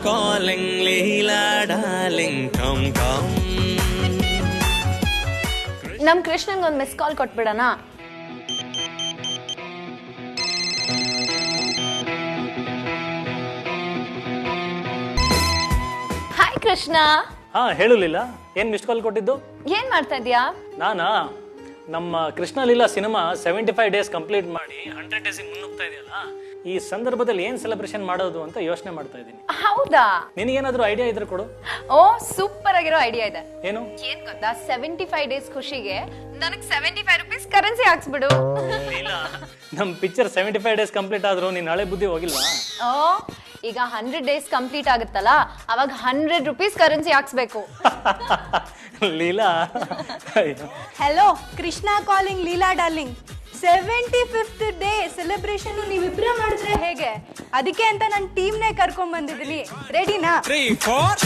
calling, Leela darling, come come. ನಮ್ ಕೃಷ್ಣಂಗ್ ಒಂದು miss call ಕೊಟ್ಬಿಡೋಣ. Hi Krishna. ಹಾ ಹೇಳಲಿಲ್ಲ, ಏನ್ ಮಿಸ್ ಕಾಲ್ ಕೊಟ್ಟಿದ್ದು? ಏನ್ ಮಾಡ್ತಾ ಇದೀಯಾ? ನಾನಾ ನಮ್ಮ Krishna Leela cinema 75 days complete ಮಾಡಿ 100 ಡೇಸ್ ಮುನ್ನುಗ್ತಾ ಇದೆಯಲ್ಲ, ಈ ಸಂದರ್ಭದಲ್ಲಿ ಏನ್ ಸೆಲೆಬ್ರೇಷನ್ ಮಾಡೋದು ಅಂತ ಯೋಚನೆ ಮಾಡ್ತಾ ಇದ್ದೀನಿ. ಹೌದಾ? ನಿನಗೇನಾದ್ರೂ ಐಡಿಯಾ ಇದ್ರೆ ಕೊಡು. ಓ ಸೂಪರ್ ಆಗಿರೋ ಐಡಿಯಾ ಇದೆ. ಏನು? ಏನ್ ಗೊತ್ತಾ, 75 ಡೇಸ್ ಖುಷಿಗೆ ನನಗೆ 75 ರೂಪೀಸ್ ಕರೆನ್ಸಿ ಹಾಕ್ಸ್ಬಿಡು. ಲೀಲಾ, ನಮ್ ಪಿಕ್ಚರ್ 75 ಡೇಸ್ ಕಂಪ್ಲೀಟ್ ಆದ್ರೂ ನಿನ್ ಹಳೆ ಬುದ್ಧಿ ಹೋಗಿಲ್ವಾ? ಓ ಈಗ 100 ಡೇಸ್ ಕಂಪ್ಲೀಟ್ ಆಗುತ್ತಲ್ಲ, ಅವಾಗ 100 ರೂಪೀಸ್ ಕರೆನ್ಸಿ ಹಾಕ್ಸ್ಬೇಕು. Leela. Hello, Krishna calling Leela darling. 75th day celebration ನೀವಿಬ್ರೇ ಮಾಡಿದ್ರೆ ಹೇಗೆ? ಅದಕ್ಕೆ ಅಂತ ನನ್ನ ಟೀಮ್ನೇ ಕರ್ಕೊಂಡ್ ಬಂದಿದ್ದೀನಿ. ರೆಡಿನಾ? 3, 4.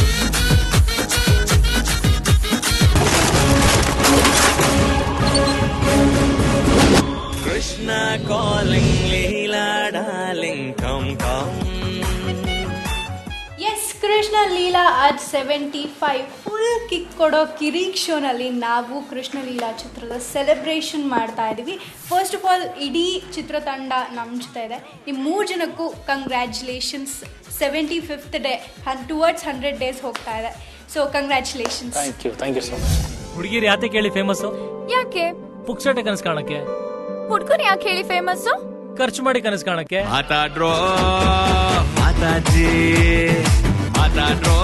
Krishna calling, Leela darling, come come. Yes, Krishna Leela at 75 full kick ಕೊಡೋ ಕಿರೀಕ್ ಶೋನಲ್ಲಿ ನಾವು ಕೃಷ್ಣ ಲೀಲಾ ಚಿತ್ರದ ಸೆಲೆಬ್ರೇಷನ್ ಮಾಡ್ತಾ ಇದ್ದೀವಿ. ಫಸ್ಟ್ ಆಫ್ ಆಲ್ ಇಡೀ ಚಿತ್ರತಂಡ ನಮ್ಮ ಜೊತೆ ಇದೆ. ಈ 3 ಜನಕ್ಕೂ congratulations. 75th day towards 100 days ಹೋಗ್ತಾ ಇದೆ. So congratulations. Thank you so much. ಹುಡುಗಿರು ಯಾಕೆ ಕೇಳಿ ಫೇಮಸ್? ಯಾಕೆ? ಪುಕ್ಸಟೆ ಕನಸು ಕಾಣಕ್ಕೆ. ಹುಡ್ಗರು ಯಾಕೆ ಹೇಳಿ ಫೇಮಸ್? ಖರ್ಚು ಮಾಡಿ ಕನಸು ಕಾಣಕ್ಕೆ. ಮಾತಾಡ್ರೋ ಮಾತಾಜಿ, ಮಾತಾಡ್ರೋ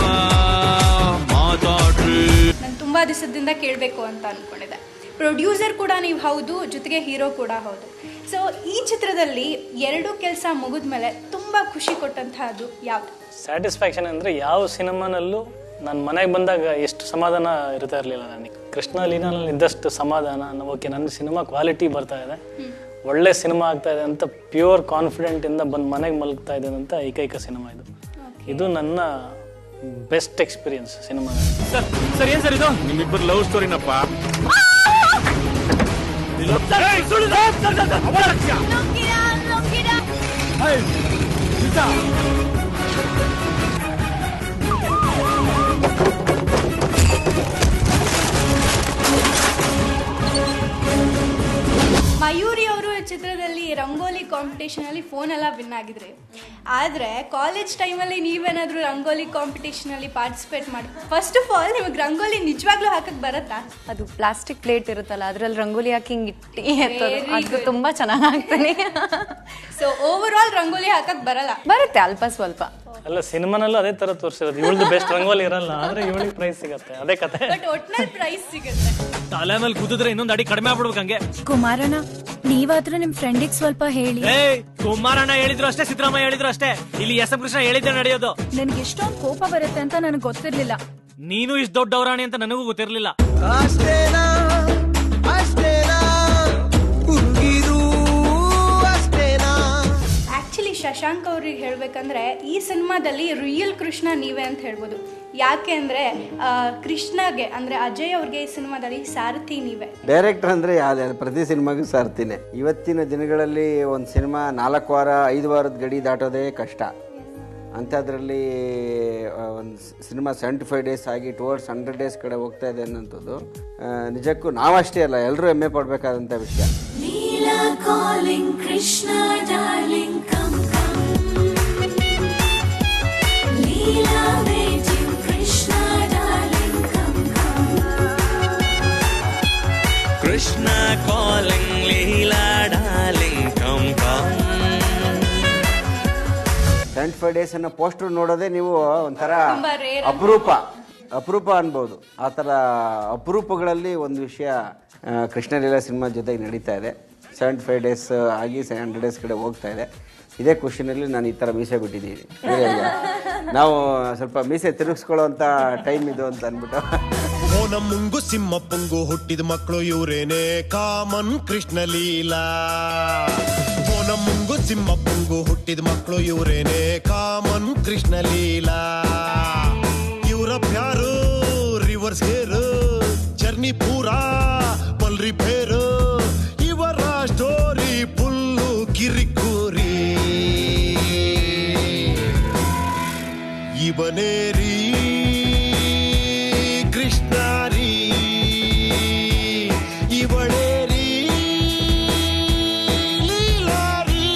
ಮಾತಾಡ್ರಿ. ನಾನು ತುಂಬಾ ದಿವಸದಿಂದ ಕೇಳಬೇಕು ಅಂತ ಅನ್ಕೊಂಡಿದ್ದೆ. ಪ್ರೊಡ್ಯೂಸರ್ ಕೂಡ ನೀವು ಹೌದು, ಜೊತೆಗೆ ಹೀರೋ ಕೂಡ ಹೌದು. ಸೊ ಈ ಚಿತ್ರದಲ್ಲಿ 2 ಕೆಲಸ ಮುಗಿದ್ಮೇಲೆ ತುಂಬಾ ಖುಷಿ ಕೊಟ್ಟಂತಹದ್ದು ಯಾವುದು? ಸ್ಯಾಟಿಸ್ಫ್ಯಾಕ್ಷನ್ ಅಂದ್ರೆ ಯಾವ ಸಿನಿಮಾನಲ್ಲೂ ನಾನು ಮನೆಗೆ ಬಂದಾಗ ಎಷ್ಟು ಸಮಾಧಾನ ಇರ್ತಾ ಇರಲಿಲ್ಲ ನನಗೆ. ಕೃಷ್ಣ ಲೀಲಾನಲ್ಲಿ ಇದ್ದಷ್ಟು ಸಮಾಧಾನ, ಓಕೆ ನನ್ನ ಸಿನಿಮಾ ಕ್ವಾಲಿಟಿ ಬರ್ತಾ ಇದೆ, ಒಳ್ಳೆ ಸಿನಿಮಾ ಆಗ್ತಾ ಇದೆ ಅಂತ ಪ್ಯೂರ್ ಕಾನ್ಫಿಡೆಂಟ್ ಇಂದ ಬಂದು ಮನೆಗೆ ಮಲಗ್ತಾ ಇದೆ ಅಂತ ಏಕೈಕ ಸಿನಿಮಾ ಇದು. ಇದು ನನ್ನ ಬೆಸ್ಟ್ ಎಕ್ಸ್ಪೀರಿಯನ್ಸ್ ಸಿನಿಮಾ. ಸರ್ ಏನ್ ಸರ್ ಇದು? ನಿಮ್ಮಿಬ್ಬರು ಲವ್ ಸ್ಟೋರಿನಪ್ಪ. ಮಯೂರಿ ಅವರು ಚಿತ್ರದಲ್ಲಿ ರಂಗೋಲಿ ಕಾಂಪಿಟೇಷನ್ ಅಲ್ಲಿ ಫೋನ್ ಎಲ್ಲ ವಿನ್ ಆಗಿದ್ರಿ. ಆದ್ರೆ ಕಾಲೇಜ್ ಟೈಮಲ್ಲಿ ನೀವೇನಾದ್ರೂ ರಂಗೋಲಿ ಕಾಂಪಿಟೇಷನ್ ಅಲ್ಲಿ ಪಾರ್ಟಿಸಿಪೇಟ್ ಮಾಡಿ, ಫಸ್ಟ್ ಆಫ್ ಆಲ್ ನಿಮಗೆ ರಂಗೋಲಿ ನಿಜವಾಗ್ಲೂ ಹಾಕಕ್ ಬರತ್ತಾ? ಅದು ಪ್ಲಾಸ್ಟಿಕ್ ಪ್ಲೇಟ್ ಇರುತ್ತಲ್ಲ, ಅದ್ರಲ್ಲಿ ರಂಗೋಲಿ ಹಾಕಿ ಅದು ತುಂಬಾ ಚೆನ್ನಾಗಿ ಆಗ್ತಾನೆ. ಸೊ ಓವರ್ ಆಲ್ ರಂಗೋಲಿ ಹಾಕಕ್ ಬರಲ್ಲ? ಬರುತ್ತೆ ಅಲ್ಪ ಸ್ವಲ್ಪ. ಅಲ್ಲ, ಸಿನಿಮಾನಲ್ಲೂ ಅದೇ ತರ ತೋರಿಸಿರೋದು. ಇವಳ್ದು ಬೆಸ್ಟ್ ರಂಗೋಲಿ ಇರಲ್ಲ, ಆದ್ರೆ ಇವಳಿಗೆ ಪ್ರೈಸ್ ಸಿಗತ್ತೆ, ಅದೇ ಕತೆ. ಬಟ್ ಒಟ್ನಲ್ಲಿ ಪ್ರೈಸ್ ಸಿಗುತ್ತೆ. ತಲೆ ಮೇಲೆ ಕೂತಿದ್ರೆ ಇನ್ನೊಂದು ಅಡಿ ಕಡಿಮೆ ಆಗ್ಬಿಡ್ಬೇಕು ಹಂಗೆ. ಕುಮಾರಣ್ಣ, ನೀವಾದ್ರೂ ನಿಮ್ ಫ್ರೆಂಡಿಗೆ ಸ್ವಲ್ಪ ಹೇಳಿ. ಕುಮಾರಣ್ಣ ಹೇಳಿದ್ರು ಅಷ್ಟೇ, ಸಿದ್ದರಾಮಯ್ಯ ಹೇಳಿದ್ರು ಅಷ್ಟೇ, ಇಲ್ಲಿ ಎಸ್ ಎಂ ಕೃಷ್ಣ ಹೇಳಿದ್ದೆ ನಡೆಯೋದು. ನನ್ಗೆ ಎಷ್ಟೊಂದು ಕೋಪ ಬರುತ್ತೆ ಅಂತ ನನಗೆ ಗೊತ್ತಿರ್ಲಿಲ್ಲ. ನೀನು ಇಷ್ಟು ದೊಡ್ಡ ಅವರಾಣಿ ಅಂತ ನನಗೂ ಗೊತ್ತಿರ್ಲಿಲ್ಲ. ಆಕ್ಚುಲಿ ಶಶಾಂಕ್ ಅವ್ರಿಗೆ ಹೇಳ್ಬೇಕಂದ್ರೆ ಈ ಸಿನಿಮಾದಲ್ಲಿ ರಿಯಲ್ ಕೃಷ್ಣ ನೀವೇ ಅಂತ ಹೇಳ್ಬೋದು. ಯಾಕೆ ಅಂದ್ರೆ ಕೃಷ್ಣಗೆ ಅಂದ್ರೆ ಅಜಯ್ ಅವ್ರಿಗೆ ಈ ಸಿನಿಮಾದಲ್ಲಿ ಸಾರಥಿ ನೀವೇ. ಡೈರೆಕ್ಟರ್ ಅಂದ್ರೆ ಯಾವ್ದು ಪ್ರತಿ ಸಿನಿಮಾಗೂ ಸಾರಥಿನೇ. ಇವತ್ತಿನ ದಿನಗಳಲ್ಲಿ ಒಂದು ಸಿನಿಮಾ 4 ವಾರ 5 ವಾರದ ಗಡಿ ದಾಟೋದೇ ಕಷ್ಟ. ಅಂಥದ್ರಲ್ಲಿ ಒಂದು ಸಿನಿಮಾ 75 ಡೇಸ್ ಆಗಿ ಟುವರ್ಡ್ಸ್ 100 ಡೇಸ್ ಕಡೆ ಹೋಗ್ತಾ ಇದೆ ಅನ್ನೋಂಥದ್ದು ನಿಜಕ್ಕೂ ನಾವಷ್ಟೇ ಅಲ್ಲ, ಎಲ್ಲರೂ ಹೆಮ್ಮೆ ಪಡಬೇಕಾದಂಥ ವಿಷಯ. Krishna calling, Leela darling, come come. 75 days ಅನ್ನೋ ಪೋಸ್ಟರ್ ನೋಡೋದೇ ನೀವು ಒಂಥರ ತುಂಬಾ rare ಅಪರೂಪ ಅನ್ಬೋದು. ಆ ಥರ ಅಪರೂಪಗಳಲ್ಲಿ ಒಂದು ವಿಷಯ ಕೃಷ್ಣ ಲೀಲಾ ಸಿನಿಮಾ ಜೊತೆಗೆ ನಡೀತಾ ಇದೆ. 75 ಡೇಸ್ ಆಗಿ 100 ಡೇಸ್ ಕಡೆ ಹೋಗ್ತಾ ಇದೆ. ಇದೇ ಖುಷಿನಲ್ಲಿ ನಾನು ಈ ಥರ ಮೀಸೆ ಬಿಟ್ಟಿದ್ದೀನಿ. ನಾವು ಸ್ವಲ್ಪ ಮೀಸೆ ತಿರುಗಿಸ್ಕೊಳ್ಳೋಂಥ ಟೈಮ್ ಇದು ಅಂತ ಅಂದ್ಬಿಟ್ಟು. ಓನ ಮುಂಗು ಸಿಂಹ ಪುಂಗು ಹುಟ್ಟಿದ ಮಕ್ಕಳು ಇವರೇನೆ ಕಾಮನ್ ಕೃಷ್ಣ ಲೀಲಾ. ಓನ ಮುಂಗು ಸಿಂಹ ಪುಂಗು ಹುಟ್ಟಿದ ಮಕ್ಕಳು ಇವರೇನೆ ಕಾಮನ್ ಕೃಷ್ಣ ಲೀಲಾ. ಇವರ ಪ್ಯಾರು ರಿವರ್ಸ್ ಗೇರು, ಜರ್ನಿ ಪೂರಾ ಪಲ್ರಿ ಫೇರು. ಇವರ ಸ್ಟೋರಿ ಫುಲ್ಲು ಕಿರಿಕೂರಿ. ಈ ಇವನೇರಿ ಕೃಷ್ಣ ರೀ ಇವಳೇರಿ ಲೀಲಾರಿ.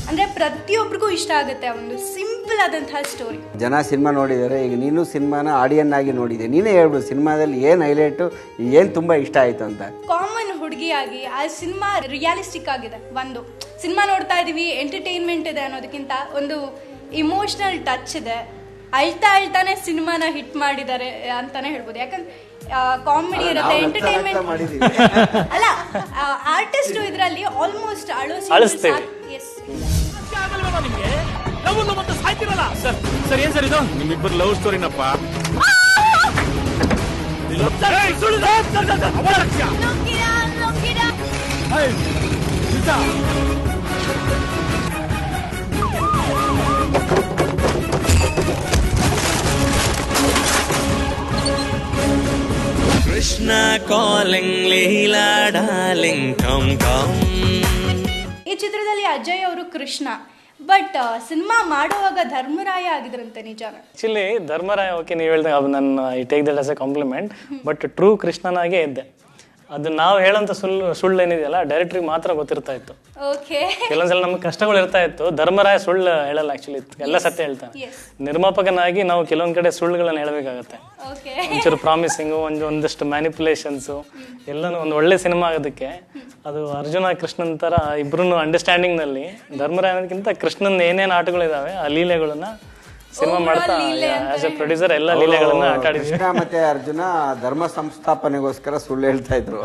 ಅಂದ್ರೆ ಪ್ರತಿಯೊಬ್ಬರಿಗೂ ಇಷ್ಟ ಆಗುತ್ತೆ ಒಂದು ಸಿಂಪಲ್ ಆದಂತಹ ಸ್ಟೋರಿ. ಜನ ಸಿನಿಮಾ ನೋಡಿದ್ದಾರೆ, ಈಗ ನೀನು ಸಿನಿಮಾನ ಆಡಿಯನ್ ಆಗಿ ನೋಡಿದೆ, ನೀನೇ ಹೇಳ್ಬೋದು ಸಿನಿಮಾದಲ್ಲಿ ಏನು ಹೈಲೈಟು, ಏನು ತುಂಬ ಇಷ್ಟ ಆಯಿತು ಅಂತ. ಕಾಮನ್ ಹುಡುಗಿಯಾಗಿ ಆ ಸಿನಿಮಾ ರಿಯಾಲಿಸ್ಟಿಕ್ ಆಗಿದೆ. ಒಂದು ಸಿನಿಮಾ ನೋಡ್ತಾ ಇದೀವಿ, ಎಂಟರ್ಟೈನ್ಮೆಂಟ್ ಇದೆ ಅನ್ನೋದಕ್ಕಿಂತ ಒಂದು ಇಮೋಷನಲ್ ಟಚ್ ಇದೆ. ಅಳ್ತಾನೆ ಸಿನಿಮಾನ ಹಿಟ್ ಮಾಡಿದ್ದಾರೆ ಅಂತಾನೆ ಹೇಳ್ಬೋದು. ಯಾಕಂದ್ರೆ ಕಾಮಿಡಿ ಇರುತ್ತೆ, ಎಂಟರ್ಟೈನ್ಮೆಂಟ್ ಅಲ್ಲ, ಆರ್ಟಿಸ್ಟ್ ಇದರಲ್ಲಿ ಆಲ್ಮೋಸ್ಟ್ ನಿಮ್ಗೆ ಮತ್ತೆ ಸಾಯ್ತಿರಲ್ಲ ಸರ್. ಸರ್ ಏನ್ ಸರ್ ಇದು? ನಿಮ್ಮಿಬ್ಬರು ಲವ್ ಸ್ಟೋರಿನಪ್ಪ. Krishna calling Leela darling come come. ಈ ಚಿತ್ರದಲ್ಲಿ ಅಜಯ್ ಅವರು ಕೃಷ್ಣ, ಬಟ್ ಸಿನಿಮಾ ಮಾಡುವಾಗ ಧರ್ಮರಾಯ ಆಗಿದ್ರಂತೆ, ನಿಜಾನ? ಆಕ್ಚುಲಿ ಧರ್ಮರಾಯ ಓಕೆ ನೀವು ಹೇಳ್ದಂಗೆ ಅದು ನನ್ನ I take that as a compliment. But true ಕೃಷ್ಣನಾಗೇ ಇದ್ದೆ. ಅದು ನಾವು ಹೇಳೋಂಥ ಸುಳ್ಳು ಏನಿದೆಯಲ್ಲ ಡೈರೆಕ್ಟ್ರಿಗೆ ಮಾತ್ರ ಗೊತ್ತಿರ್ತಾ ಇತ್ತು. ಕೆಲವೊಂದ್ಸಲ ನಮ್ಗೆ ಕಷ್ಟಗಳು ಇರ್ತಾ ಇತ್ತು. ಧರ್ಮರಾಯ ಸುಳ್ಳು ಹೇಳಲ್ಲ, ಆಕ್ಚುಲಿ ಎಲ್ಲ ಸತ್ಯ ಹೇಳ್ತಾನೆ. ನಿರ್ಮಾಪಕನಾಗಿ ನಾವು ಕೆಲವೊಂದ್ ಕಡೆ ಸುಳ್ಳುಗಳನ್ನ ಹೇಳಬೇಕಾಗತ್ತೆ. ಒಂಚೂರು ಪ್ರಾಮಿಸಿಂಗು, ಒಂದಷ್ಟು ಮ್ಯಾನಿಪುಲೇಷನ್ಸು ಎಲ್ಲನೂ ಒಂದು ಒಳ್ಳೆ ಸಿನಿಮಾ ಆಗೋದಕ್ಕೆ. ಅದು ಅರ್ಜುನ ಕೃಷ್ಣನ್ ತರ ಇಬ್ರು ಅಂಡರ್ಸ್ಟ್ಯಾಂಡಿಂಗ್ ನಲ್ಲಿ ಧರ್ಮರಾಯ ಅನ್ನೋದಕ್ಕಿಂತ ಕೃಷ್ಣನ್ ಏನೇನು ಆಟಗಳಿದಾವೆ ಆ ಲೀಲೆಗಳನ್ನ ಸಿನಿಮಾ ಮಾಡ್ತಾ ಆಸ್ ಎ ಪ್ರೊಡ್ಯೂಸರ್ ಎಲ್ಲ ಲೀಲೆಗಳನ್ನ ಆಟ ಆಡಿದ್ವಿ. ಕೃಷ್ಣ ಮತ್ತೆ ಅರ್ಜುನ ಧರ್ಮ ಸಂಸ್ಥಾಪನೆಗೋಸ್ಕರ ಸುಳ್ಳು ಹೇಳ್ತಾ ಇದ್ರು.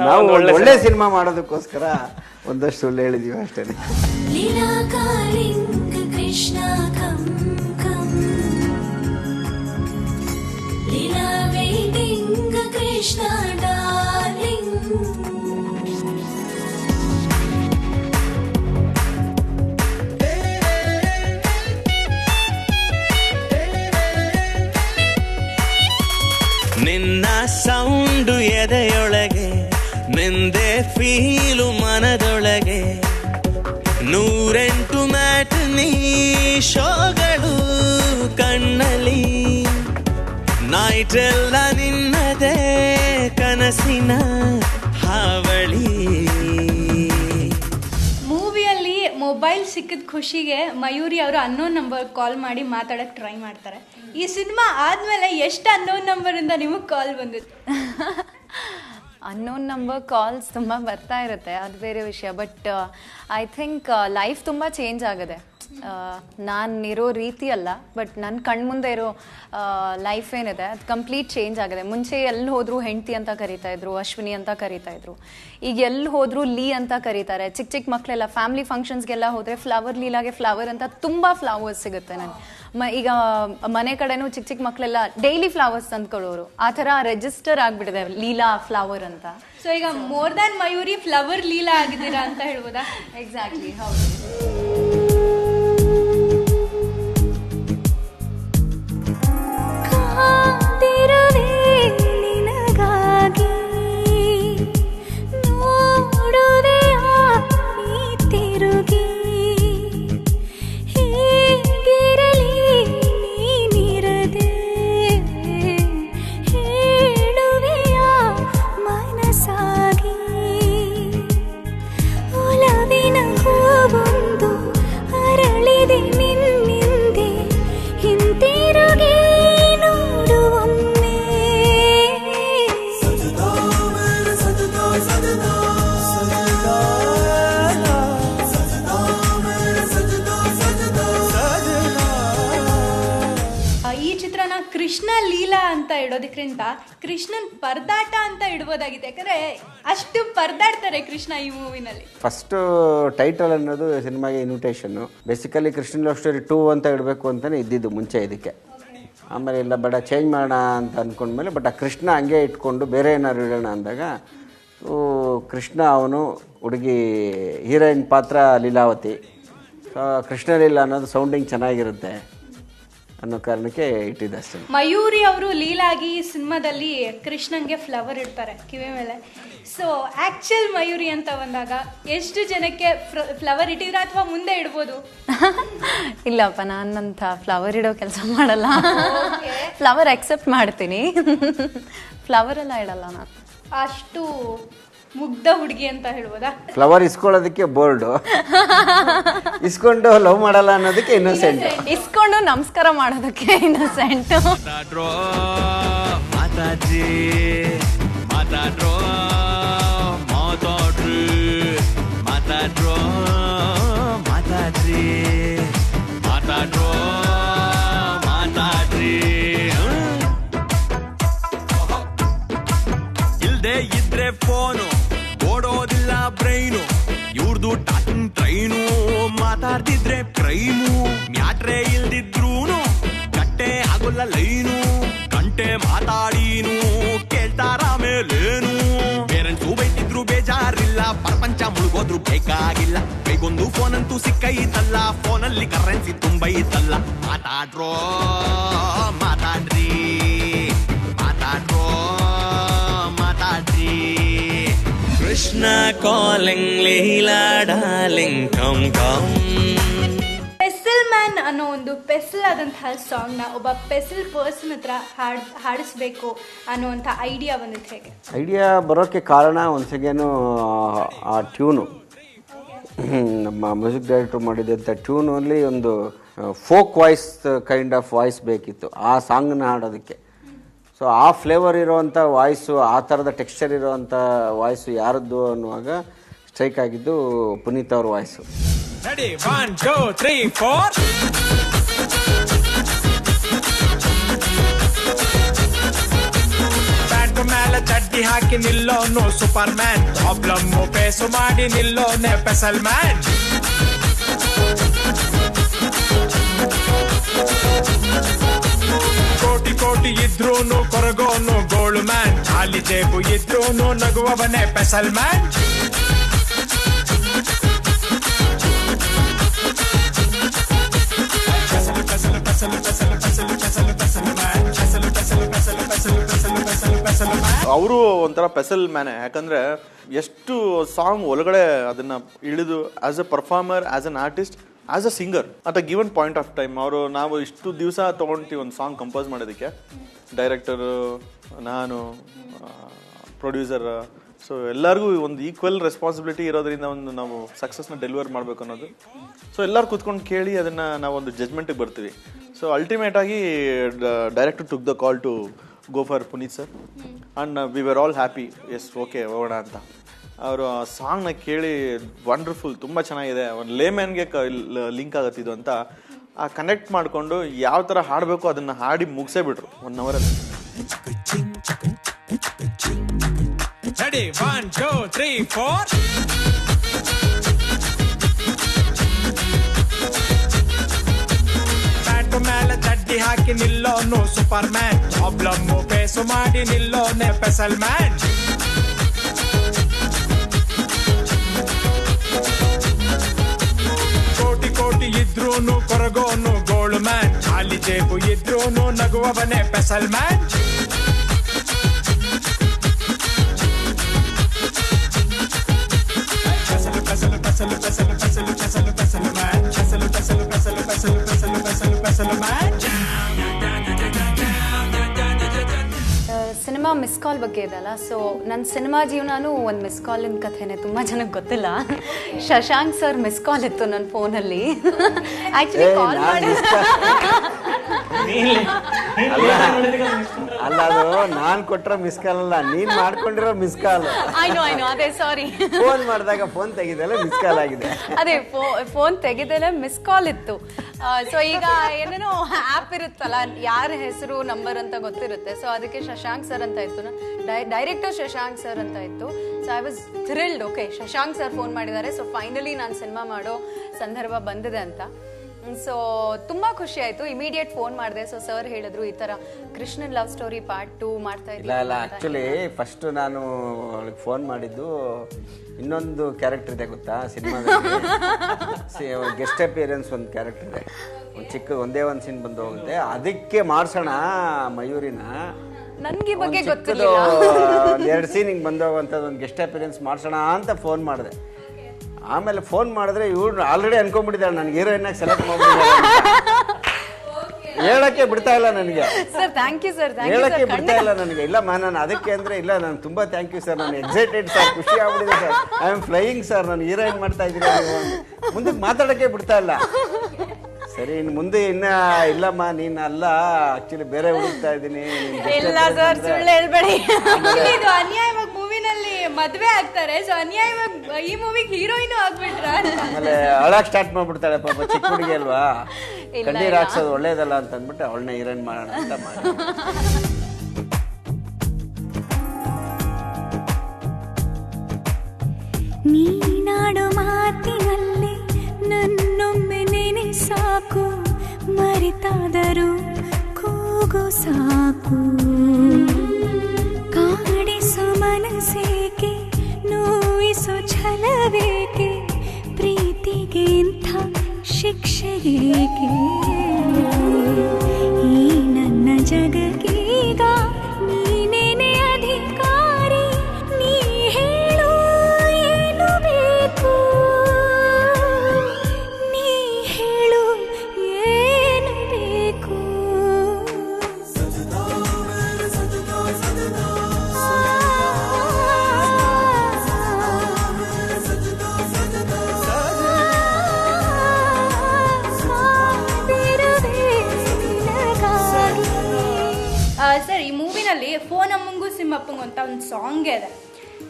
ನಾವು ಒಳ್ಳೆ ಸಿನಿಮಾ ಮಾಡೋದಕ್ಕೋಸ್ಕರ ಒಂದಷ್ಟು ಸುಳ್ಳು ಹೇಳಿದೀವಿ ಅಷ್ಟೇ. ಕೃಷ್ಣ ಕಂ ಕಂ ಲೀಲಾ ವೇಟಿಂಗ್ ಕೃಷ್ಣ ಡಾರ್ಲಿಂಗ್. ನಿನ್ನ ಸೌಂಡು ಎದೆಯೊಳಗೆ, ನಿಂದೆ ಫೀಲು ಮನದೊಳಗೆ, 108 ಮ್ಯಾಟ್ನಿ ಶೋಗಳು ಕಣ್ಣಲ್ಲಿ, ನೈಟ್ ಎಲ್ಲ ನಿನ್ನದೇ ಕನಸಿನ ಹಾವಳಿ. ಮೂವಿಯಲ್ಲಿ ಮೊಬೈಲ್ ಸಿಕ್ಕಿದ ಖುಷಿಗೆ ಮಯೂರಿ ಅವರು ಅನ್ನೋನ್ ನಂಬರ್ ಕಾಲ್ ಮಾಡಿ ಮಾತಾಡಕ್ ಟ್ರೈ ಮಾಡ್ತಾರೆ. ಈ ಸಿನಿಮಾ ಆದ್ಮೇಲೆ ಎಷ್ಟು ಅನ್ನೋನ್ ನಂಬರ್ ಇಂದ ನಿಮಗೆ ಕಾಲ್ ಬಂದಿತ್ತು? ಅನ್ನೋನ್ ನಂಬರ್ ಕಾಲ್ಸ್ ತುಂಬ ಬರ್ತಾ ಇರುತ್ತೆ, ಅದು ಬೇರೆ ವಿಷಯ. ಬಟ್ ಐ ಥಿಂಕ್ ಲೈಫ್ ತುಂಬ ಚೇಂಜ್ ಆಗಿದೆ. ನಾನಿರೋ ರೀತಿ ಅಲ್ಲ, ಬಟ್ ನನ್ನ ಕಣ್ಮುಂದೆ ಇರೋ ಲೈಫ್ ಏನಿದೆ ಅದು ಕಂಪ್ಲೀಟ್ ಚೇಂಜ್ ಆಗಿದೆ. ಮುಂಚೆ ಎಲ್ಲಿ ಹೋದರೂ ಹೆಂಡತಿ ಅಂತ ಕರೀತಾ ಇದ್ರು, ಅಶ್ವಿನಿ ಅಂತ ಕರೀತಾ ಇದ್ರು. ಈಗ ಎಲ್ಲಿ ಹೋದರೂ ಲೀ ಅಂತ ಕರೀತಾರೆ. ಚಿಕ್ಕ ಚಿಕ್ಕ ಮಕ್ಕಳೆಲ್ಲ ಫ್ಯಾಮಿಲಿ ಫಂಕ್ಷನ್ಸ್ಗೆಲ್ಲ ಹೋದರೆ ಫ್ಲವರ್ ಲೀಲಾಗೆ ಫ್ಲವರ್ ಅಂತ ತುಂಬ ಫ್ಲವರ್ಸ್ ಸಿಗುತ್ತೆ ನನಗೆ. ಈಗ ಮನೆ ಕಡೆನೂ ಚಿಕ್ಕ ಚಿಕ್ಕ ಮಕ್ಕಳೆಲ್ಲ ಡೈಲಿ ಫ್ಲವರ್ಸ್ ತಂದ್ಕೊಳ್ಳೋರು. ಆ ಥರ ರಿಜಿಸ್ಟರ್ ಆಗಿಬಿಟ್ಟಿದೆ ಲೀಲಾ ಫ್ಲವರ್ ಅಂತ. ಸೊ ಈಗ more than Mayuri flower Leela ಆಗಿದ್ದೀರಾ ಅಂತ ಹೇಳ್ಬೋದಾ? ಎಕ್ಸಾಕ್ಟ್ಲಿ, ಹೌದು. ಕೃಷ್ಣ ಲೀಲಾ ಅಂತ ಇಡೋದಕ್ಕಿಂತ ಕೃಷ್ಣನ್ ಪರದಾಟ ಅಂತ ಇಡ್ಬೋದಾಗಿದೆ. ಯಾಕಂದ್ರೆ ಅಷ್ಟು ಪರದಾಡ್ತಾರೆ ಕೃಷ್ಣ ಈ ಮೂವಿನಲ್ಲಿ. ಫಸ್ಟ್ ಟೈಟಲ್ ಅನ್ನೋದು ಸಿನಿಮಾಗೆ ಇನ್ವಿಟೇಷನ್ನು. ಬೇಸಿಕಲಿ ಕೃಷ್ಣ ಲವ್ ಸ್ಟೋರಿ 2 ಅಂತ ಇಡಬೇಕು ಅಂತಲೇ ಇದ್ದಿದ್ದು ಮುಂಚೆ ಇದಕ್ಕೆ. ಆಮೇಲೆ ಇಲ್ಲ ಬೇಡ ಚೇಂಜ್ ಮಾಡೋಣ ಅಂತ ಅಂದ್ಕೊಂಡ್ಮೇಲೆ, ಬಟ್ ಆ ಕೃಷ್ಣ ಹಂಗೆ ಇಟ್ಕೊಂಡು ಬೇರೆ ಏನಾದ್ರು ಇಡೋಣ ಅಂದಾಗ ಕೃಷ್ಣ ಅವನು, ಹುಡುಗಿ ಹೀರೋಯಿನ್ ಪಾತ್ರ ಲೀಲಾವತಿ. ಕೃಷ್ಣ ಲೀಲಾ ಅನ್ನೋದು ಸೌಂಡಿಂಗ್ ಚೆನ್ನಾಗಿರುತ್ತೆ. ಅನ್ನೋ ಕಾರಣಕ್ಕೆ ಇಟ್ಟಿದ್ದೆ ಅಷ್ಟೇ. ಮಯೂರಿ ಅವರು ಲೀಲಾಗಿ ಸಿನಿಮಾದಲ್ಲಿ ಕೃಷ್ಣನ್ಗೆ ಫ್ಲವರ್ ಇಡ್ತಾರೆ ಕಿವಿ ಮೇಲೆ. ಸೊ ಆಕ್ಚುಲ್ ಮಯೂರಿ ಅಂತ ಬಂದಾಗ ಎಷ್ಟು ಜನಕ್ಕೆ ಫ್ಲವರ್ ಇಟ್ಟಿದ್ರೆ ಅಥವಾ ಮುಂದೆ ಇಡ್ಬೋದು? ಇಲ್ಲಪ್ಪ, ನಾನಂತ ಫ್ಲವರ್ ಇಡೋ ಕೆಲಸ ಮಾಡಲ್ಲ. ಫ್ಲವರ್ ಅಕ್ಸೆಪ್ಟ್ ಮಾಡ್ತೀನಿ, ಫ್ಲವರ್ ಎಲ್ಲ ಇಡಲ್ಲ ನಾನು. ಅಷ್ಟು ಮುಗ್ಧ ಹುಡುಗಿ ಅಂತ ಹೇಳ್ಬೋದಾ? ಫ್ಲವರ್ ಇಸ್ಕೊಳ್ಳೋದಕ್ಕೆ ಬೋರ್ಡು, ಇಸ್ಕೊಂಡು ಲವ್ ಮಾಡಲ್ಲ ಅನ್ನೋದಕ್ಕೆ ಇನ್ನೋಸೆಂಟ್. ಇಸ್ಕೊಂಡು ನಮಸ್ಕಾರ ಮಾಡೋದಕ್ಕೆ ಇನ್ನೋಸೆಂಟ್. ಮಾತಾಡ್ರೋ ಮಾತಾಜಿ ಮಾತಾಡ್ರೋ ಮಾತಾಡ್ರಿ ಮಾತಾಡ್ರೋ ಮಾತಾಡ್ರಿ ಮಾತಾಡ್ರೋ ಮಾತಾಡ್ರಿ. ಇಲ್ದೆ ಇದ್ರೆ ಫೋನು, ಓಡೋದಿಲ್ಲ ಬ್ರೈನು, ಇವ್ರದು ಟಾಕಿಂಗ್ ಟ್ರೈನು, ಮಾತಾಡ್ತಿದ್ರೆ ಕ್ರೈಮು, ಮ್ಯಾಟ್ರೆ ಇಲ್ದಿದ್ರೂನು ಕಟ್ಟೆ ಆಗೋಲ್ಲ ಲೈನು, ಗಂಟೆ ಮಾತಾಡೀನು ಕೇಳ್ತಾರ ಮೇಲೇನು. ಪೇರೆಂಟ್ಸು ಬೈತಿದ್ರು ಬೇಜಾರಿಲ್ಲ, ಪ್ರಪಂಚ ಮುಳುಗೋದ್ರು ಬೇಕಾಗಿಲ್ಲ, ಕೈಗೊಂದು ಫೋನ್ ಅಂತೂ ಸಿಕ್ಕೈತಲ್ಲ, ಫೋನಲ್ಲಿ ಕರೆನ್ಸಿ ತುಂಬೈತಲ್ಲ. ಮಾತಾಡ್ರೋ ಮಾತಾಡ್ರಿ ಮಾತಾಡ್ರೋ ಮಾತಾಡ್ರಿ. Krishna calling Leela darling come come. Pestle man ಅನ್ನೋ ಒಂದು ಪೆಸಲ್ ಆದಂತಹ ಸಾಂಗ್ನ ಒಬ್ಬ ಪೆಸಲ್ ಪರ್ಸನ್ ಹತ್ರ ಹಾಡಿಸ್ಬೇಕು ಅನ್ನೋವಂಥ ಐಡಿಯಾ ಬಂದಿತ್ತು ಹೇಗೆ? ಐಡಿಯಾ ಬರೋಕ್ಕೆ ಕಾರಣ ಒಂದ್ಸಗೇನು ಆ ಟ್ಯೂನು, ನಮ್ಮ ಮ್ಯೂಸಿಕ್ ಡೈರೆಕ್ಟ್ರು ಮಾಡಿದಂಥ ಟ್ಯೂನಲ್ಲಿ ಒಂದು folk voice kind of voice ಬೇಕಿತ್ತು ಆ ಸಾಂಗ್ನ ಹಾಡೋದಕ್ಕೆ. ಸೊ ಆ ಫ್ಲೇವರ್ ಇರೋವಂಥ ವಾಯ್ಸು, ಆ ಥರದ ಟೆಕ್ಸ್ಚರ್ ಇರೋವಂಥ ವಾಯ್ಸು ಯಾರದ್ದು ಅನ್ನುವಾಗ ಸ್ಟ್ರೈಕ್ ಆಗಿದ್ದು ಪುನೀತ್ ಅವ್ರ ವಾಯ್ಸು. Ready, 1, 2, 3, 4. ಬ್ಯಾಟ್ ಮೇಲೆ ಚಡ್ಡಿ ಹಾಕಿ ನಿಲ್ಲೋನು ಸೂಪರ್ ಮ್ಯಾನ್, ಪ್ರಾಬ್ಲಮ್ ಫೇಸು ಮಾಡಿ ನಿಲ್ಲೋನೆ ಪೆಸಲ್ ಮ್ಯಾನ್. ಕೋಟಿ ಕೋಟಿ ಇದ್ರೂನು ಕೊರಗೋನು ಗೋಳು ಮ್ಯಾನ್, ಖಾಲಿ ಜೇಬು ಇದ್ರೂನು ನಗುವವನೇ ಪೆಸಲ್ ಮ್ಯಾನ್. ಅವರು ಒಂಥರ ಪೆಸಲ್ ಮ್ಯಾನೆ. ಯಾಕಂದ್ರೆ ಎಷ್ಟು ಸಾಂಗ್ ಒಳಗಡೆ ಅದನ್ನ ಇಳಿದು as A performer, as an artist, as a singer at a given point of time ಅವರು ನಾವು ಇಷ್ಟು ದಿವಸ ತೊಗೊಂತೀವಿ ಒಂದು ಸಾಂಗ್ ಕಂಪೋಸ್ ಮಾಡೋದಕ್ಕೆ. ಡೈರೆಕ್ಟರು, ನಾನು, ಪ್ರೊಡ್ಯೂಸರ್, ಸೊ ಎಲ್ಲರಿಗೂ ಒಂದು ಈಕ್ವಲ್ ರೆಸ್ಪಾನ್ಸಿಬಿಲಿಟಿ ಇರೋದ್ರಿಂದ ಒಂದು ನಾವು ಸಕ್ಸಸ್ನ ಡೆಲಿವರ್ ಮಾಡಬೇಕು ಅನ್ನೋದು. ಸೊ ಎಲ್ಲರೂ ಕೂತ್ಕೊಂಡು ಕೇಳಿ ಅದನ್ನು ನಾವು ಒಂದು ಜಜ್ಮೆಂಟಿಗೆ ಬರ್ತೀವಿ. ಸೊ ಅಲ್ಟಿಮೇಟ್ ಆಗಿ director took the call to go for Puneeth sir and we were all happy. Yes okay ಹೋಗೋಣ ಅಂತ. ಅವರು ಆ ಸಾಂಗ್ನ ಕೇಳಿ ವಂಡರ್ಫುಲ್, ತುಂಬ ಚೆನ್ನಾಗಿದೆ, ಒಂದು ಲೇಮ್ಯಾನ್ಗೆ ಲಿಂಕ್ ಆಗುತ್ತಿದ್ದು ಅಂತ ಆ ಕನೆಕ್ಟ್ ಮಾಡಿಕೊಂಡು ಯಾವ ಥರ ಹಾಡಬೇಕು ಅದನ್ನು ಹಾಡಿ ಮುಗಿಸೇ ಬಿಟ್ರು 1 ಅವರಲ್ಲಿ. Ready, 1, 2, 3, 4. ಬ್ಯಾಟ್ ಮೇಲೆ ಚಡ್ಡಿ ಹಾಕಿ ನಿಲ್ಲೋನು ಸೂಪರ್ ಮ್ಯಾನ್, ಪ್ರಾಬ್ಲಮ್ ಫೇಸು ಮಾಡಿ ನಿಲ್ಲೋನೆ ಪೆಸಲ್ ಮ್ಯಾನ್. ಕೋಟಿ ಕೋಟಿ ಇದ್ರೂನು ಕೊರಗೋನು ಗೋಳು ಮ್ಯಾನ್, ಖಾಲಿ ಜೇಬು ಇದ್ರೂನು ನಗುವವನೇ special man. Cinema miss call ಬಗ್ಗೆ ಇದೆಲ್ಲ, ಸೊ ನನ್ನ ಸಿನಿಮಾ ಜೀವನನೂ ಒಂದು ಮಿಸ್ ಕಾಲಿನ ಕಥೆನೇ, ತುಂಬ ಜನಕ್ಕೆ ಗೊತ್ತಿಲ್ಲ. ಶಶಾಂಕ್ ಸರ್ ಮಿಸ್ ಕಾಲ್ ಇತ್ತು ನನ್ನ ಫೋನಲ್ಲಿ. ಆ್ಯಕ್ಚುಲಿ ಕಾಲ್ ಮಾಡಿ ಅಲ್ಲ, ಅದು ನಾನು ಕೊಟ್ಟಿರೋ ಮಿಸ್ ಕಾಲ್ ಅಲ್ಲ, ನೀನು ಮಾಡ್ಕೊಂಡಿರೋ ಮಿಸ್ ಕಾಲ್. ಆಯ್ನು ಅದೇ ಸಾರಿ, ಫೋನ್ ಮಾಡಿದಾಗ ಫೋನ್ ತೆಗಿದಲ್ಲ ಮಿಸ್ ಕಾಲ್ ಆಗಿದೆ. ಅದೇ ಫೋನ್ ತೆಗೆದಲ್ಲೇ ಮಿಸ್ ಕಾಲ್ ಇತ್ತು. ಸೊ ಈಗ ಏನೇನೋ ಆ್ಯಪ್ ಇರುತ್ತಲ್ಲ, ಯಾರ ಹೆಸರು ನಂಬರ್ ಅಂತ ಗೊತ್ತಿರುತ್ತೆ. ಸೊ ಅದಕ್ಕೆ ಶಶಾಂಕ್ ಸರ್ ಅಂತ ಇತ್ತು, ಡೈರೆಕ್ಟರ್ ಶಶಾಂಕ್ ಸರ್ ಅಂತ ಇತ್ತು. So I was thrilled, okay Shashank sir phone ಮಾಡಿದ್ದಾರೆ, ಸೊ ಫೈನಲಿ ನಾನು ಸಿನಿಮಾ ಮಾಡೋ ಸಂದರ್ಭ ಬಂದಿದೆ ಅಂತ. ಸೊ ತುಂಬ ಖುಷಿ ಆಯಿತು. ಇಮಿಡಿಯೇಟ್ ಫೋನ್ ಮಾಡಿದೆ. ಸೊ ಸರ್ ಹೇಳಿದ್ರು ಈ ಥರ ಕೃಷ್ಣನ್ ಲವ್ ಸ್ಟೋರಿ ಪಾರ್ಟ್ 2 ಮಾಡ್ತಾ ಇದ್ದೀನಿ. ಇಲ್ಲ ಆ್ಯಕ್ಚುಲಿ ಫಸ್ಟ್ ನಾನು ಅವಳಿಗೆ ಫೋನ್ ಮಾಡಿದ್ದು ಇನ್ನೊಂದು ಕ್ಯಾರೆಕ್ಟರ್ ಇದೆ ಗೊತ್ತಾ ಸಿನಿಮಾದಲ್ಲಿ, ಗೆಸ್ಟ್ ಅಪಿಯರೆನ್ಸ್ ಒಂದು ಕ್ಯಾರೆಕ್ಟರ್ ಇದೆ. ಒಂದೇ ಒಂದು ಸೀನ್ ಬಂದು ಹೋಗುತ್ತೆ, ಅದಕ್ಕೆ ಮಾಡ್ಸೋಣ ಮಯೂರಿನ, ನನ್ಗೆ ಈ ಬಗ್ಗೆ ಚಿಕ್ಕದು ಗೊತ್ತಿರಲಿಲ್ಲ. 2 ಸೀನ್ ಹಿಂಗೆ ಬಂದೋಗಂಥದ್ದು ಒಂದು ಗೆಸ್ಟ್ ಅಪಿಯರೆನ್ಸ್ ಮಾಡ್ಸೋಣ ಅಂತ ಫೋನ್ ಮಾಡಿದೆ. ಆಮೇಲೆ ಫೋನ್ ಮಾಡಿದ್ರೆ ಇವ್ರು ಆಲ್ರೆಡಿ ಅನ್ಕೊಂಡ್ಬಿಟ್ಟಿದ್ದಾಳೆ ನನಗೆ ಹೀರೋಯಿನ್ ಆಗಿ ಸೆಲೆಕ್ಟ್ ಮಾಡ್ಬಿಟ್ಟಿದ್ದಾರೆ. ಹೇಳಕ್ಕೆ ಬಿಡ್ತಾ ಇಲ್ಲ ನನಗೆ ಸರ್, ಥ್ಯಾಂಕ್ ಯು ಸರ್. ಹೇಳಕ್ಕೆ ಬಿಡ್ತಾ ಇಲ್ಲ ನನಗೆ. ಇಲ್ಲಮ್ಮ ನಾನು ಅದಕ್ಕೆ ಅಂದ್ರೆ ಇಲ್ಲ, ನಾನು ತುಂಬಾ ಥ್ಯಾಂಕ್ ಯು ಸರ್, ನಾನು ಎಕ್ಸೈಟೆಡ್ ಸರ್, ಖುಷಿ ಆಗ್ಬಿಟ್ಟಿದೆ sir, I am flying sir, ನಾನು ಹೀರೋಯಿನ್ ಮಾಡ್ತಾ ಇದ್ದೀನಿ. ಮುಂದಕ್ಕೆ ಮಾತಾಡಕ್ಕೆ ಬಿಡ್ತಾ ಇಲ್ಲ. ಸರಿ, ಇನ್ನು ಮುಂದೆ ಇಲ್ಲಮ್ಮ ನೀನು ಅಲ್ಲ, ಆಕ್ಚುಲಿ ಬೇರೆ ಹುಡುಕ್ತಾ ಇದ್ದೀನಿ. ಇಲ್ಲ ಸರ್, ಸುಳ್ಳು ಹೇಳ್ಬೇಡಿ. ಇದು ಅನ್ಯಾಯವಾಗಿ ಮೂವಿನಲ್ಲಿ ಮದ್ವೆ ಆಗ್ತಾರೆ, ಸೊ ಅನ್ಯಾಯವಾಗಿ ಈ ಮೂವಿಗೆ ಹೀರೋಯಿನ್ ಆಗ್ಬಿಟ್ರ. ಆಮೇಲೆ ಅಳಕ್ ಸ್ಟಾರ್ಟ್ ಮಾಡ್ಬಿಡ್ತಾಳೆ ಪಾಪ, ಚಿಕ್ಕ ಹುಡುಗಿ ಅಲ್ವಾ, ಕಣ್ಣೀರ್ ಹಾಕ್ಸೋದು ಒಳ್ಳೇದಲ್ಲ ಅಂತ ಅಂದ್ಬಿಟ್ಟು ಅವಳನ್ನ ಹೀರೋಯಿನ್ ಮಾಡೋಣ ಅಂತ ಮಾಡಿ. ನೀನಾಡೋ ಮಾತಿನಲ್ಲಿ ನನ್ನೊಮ್ಮೆ ನೆನೆ ಸಾಕು, ಮರೆತಾದರೂ ಕೂಗು ಸಾಕು. ಕಾಡಿಸೋ ಮನಸ್ಸೇಕೆ, ನೋಯಿಸೋ ಛಲವೇಕೆ, ಪ್ರೀತಿಗೆ ಇಂಥ ಶಿಕ್ಷೆಗೇಕೆ? ಈ ನನ್ನ ಜಗಕ್ಕೀಗ ನೀನೇನೆ ಅಧಿಕಾರಿ, ನೀ ಹೇಳು ಏನು ಬೇಕು, ನೀ ಹೇಳು ಏನು ಬೇಕು. ಸರ್, ಈ ಮೂವಿನಲ್ಲಿ ಫೋನ್ ಅಮ್ಮಂಗೂ ಸಿಮ್ಮಪ್ಪಂಗೂ ಅಂತ ಒಂದು ಸಾಂಗ್ ಇದೆ.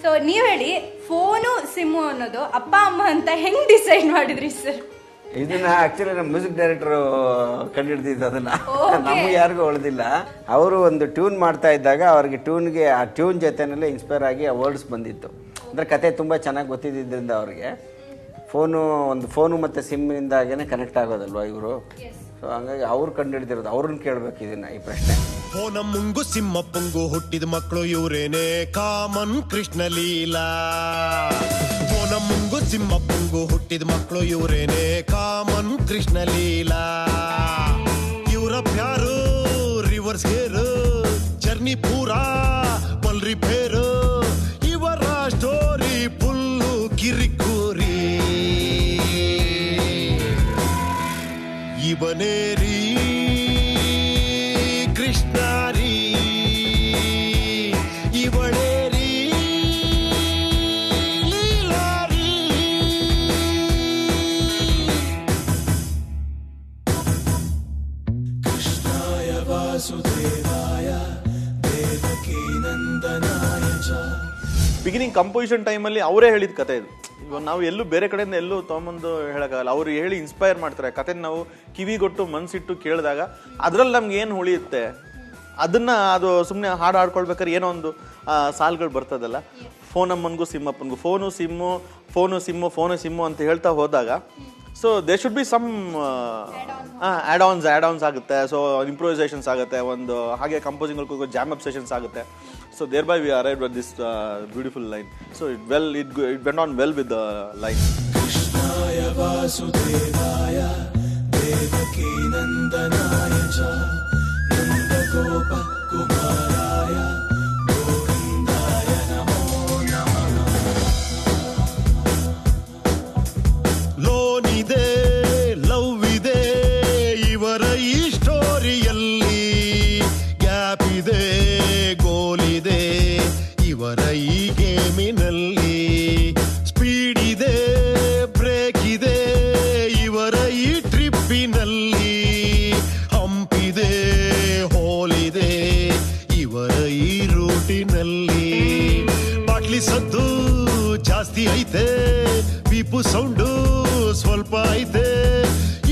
ಸೊ ನೀವು ಹೇಳಿ, ಫೋನು ಸಿಮ್ಮು ಅನ್ನೋದು ಅಪ್ಪ ಅಮ್ಮ ಅಂತ ಹೆಂಗ್ ಡಿಸೈಡ್ ಮಾಡಿದ್ರಿ ಸರ್? ಇದನ್ನ ಆಕ್ಚುಲಿ ನಮ್ಮ ಮ್ಯೂಸಿಕ್ ಡೈರೆಕ್ಟರ್ ಕಂಡುಹಿಡ್ದಿದ್ದು, ಅದನ್ನ ನಮ್ಗೆ ಯಾರಿಗೂ ಉಳಿದಿಲ್ಲ. ಅವರು ಒಂದು ಟ್ಯೂನ್ ಮಾಡ್ತಾ ಇದ್ದಾಗ ಅವ್ರಿಗೆ ಟ್ಯೂನ್ಗೆ ಆ ಟ್ಯೂನ್ ಜೊತೆನಲ್ಲೇ ಇನ್ಸ್ಪೈರ್ ಆಗಿ ಆ ವರ್ಡ್ಸ್ ಬಂದಿತ್ತು. ಅಂದರೆ ಕತೆ ತುಂಬ ಚೆನ್ನಾಗಿ ಗೊತ್ತಿದ್ದರಿಂದ ಅವ್ರಿಗೆ ಫೋನು ಮತ್ತು ಸಿಮ್ಮಿಂದಾಗೇ ಕನೆಕ್ಟ್ ಆಗೋದಲ್ವಾ ಇವರು. ಸೊ ಹಂಗಾಗಿ ಅವ್ರು ಕಂಡುಹಿಡ್ದಿರೋದು, ಅವ್ರನ್ನ ಕೇಳಬೇಕು ಇದನ್ನ, ಈ ಪ್ರಶ್ನೆ. ಫೋನಮ್ಮಂಗು ಸಿಮ್ಮಪ್ಪಂಗು ಹುಟ್ಟಿದ ಮಕ್ಕಳು ಇವರೇನೆ ಕಾಮನ್ ಕೃಷ್ಣ ಲೀಲಾ. ಫೋನಮ್ಮಂಗು ಸಿಮ್ಮಪ್ಪಂಗು ಹುಟ್ಟಿದ ಮಕ್ಕಳು ಇವರೇನೆ ಕಾಮನ್ ಕೃಷ್ಣ ಲೀಲಾ. ಇವರ ಪ್ಯಾರು ರಿವರ್ಸ್ ಗೇರು, ಜರ್ನಿ ಪೂರಾ ಪಲ್ರಿ ಫೇರು, ಇವರ ಸ್ಟೋರಿ ಫುಲ್ಲು ಕಿರಿಕೂರಿ. ಇವನೇರಿ ಕೃಷ್ಣಾರಿ, ಇವಳೇರಿ ಲೀಲಾರಿ. ಕೃಷ್ಣಾಯ ವಾಸುದೇವಾಯ ದೇವಕೀ ನಂದನಾಯ ಚ. ಬಿಗಿನಿಂಗ್ ಕಂಪೋಸಿಷನ್ ಟೈಮಲ್ಲಿ ಅವರೇ ಹೇಳಿದ ಕತೆ ಇದು. ಇವಾಗ ನಾವು ಎಲ್ಲೂ ಬೇರೆ ಕಡೆಯಿಂದ ಎಲ್ಲೂ ತೊಗೊಂಬಂದು ಹೇಳೋಕ್ಕಾಗಲ್ಲ. ಅವ್ರು ಹೇಳಿ ಇನ್ಸ್ಪೈರ್ ಮಾಡ್ತಾರೆ. ಕತೆನ ನಾವು ಕಿವಿಗೊಟ್ಟು ಮನಸ್ಸಿಟ್ಟು ಕೇಳಿದಾಗ ಅದರಲ್ಲಿ ನಮ್ಗೆ ಏನು ಉಳಿಯುತ್ತೆ ಅದನ್ನು ಅದು ಸುಮ್ಮನೆ ಹಾಡು ಹಾಡ್ಕೊಳ್ಬೇಕಾದ್ರೆ ಏನೋ ಒಂದು ಸಾಲುಗಳು ಬರ್ತದಲ್ಲ. ಫೋನಮ್ಮನಿಗೂ ಸಿಮ್ಮಪ್ಪನಿಗೂ ಫೋನು ಸಿಮ್ಮು ಅಂತ ಹೇಳ್ತಾ ಹೋದಾಗ so they should be some add ons ಆಗುತ್ತೆ. ಸೊ ಇಂಪ್ರೂವೈಸೇಷನ್ಸ್ ಆಗುತ್ತೆ, ಒಂದು ಹಾಗೆ ಕಂಪೋಸಿಂಗ್ ಜಾಮ್ ಅಪ್ ಸೆಷನ್ಸ್ ಆಗುತ್ತೆ. So thereby we arrived at this beautiful line. So it went on well with the line. Krishnaya Vasudevaya Devaki Nandanaya cha Nanda Gopa Kumaraya Govindaya Namo Namah. Lonide love ide ivara ee storyalli gap ide ಗೋಲಿದೆ ಇವರ ಈ ಗೇಮಿನಲ್ಲಿ, speed ಇದೆ break ಇದೆ ಇವರ ಈ ಟ್ರಿಪ್ಪಿನಲ್ಲಿ, ಹಂಪಿದೆ ಹೋಲಿದೆ ಇವರ ಈ ರೂಟಿನಲ್ಲಿ. Bottle ಸದ್ದು ಜಾಸ್ತಿ ಐತೆ, ಪೀಪು ಸೌಂಡು ಸ್ವಲ್ಪ ಐತೆ,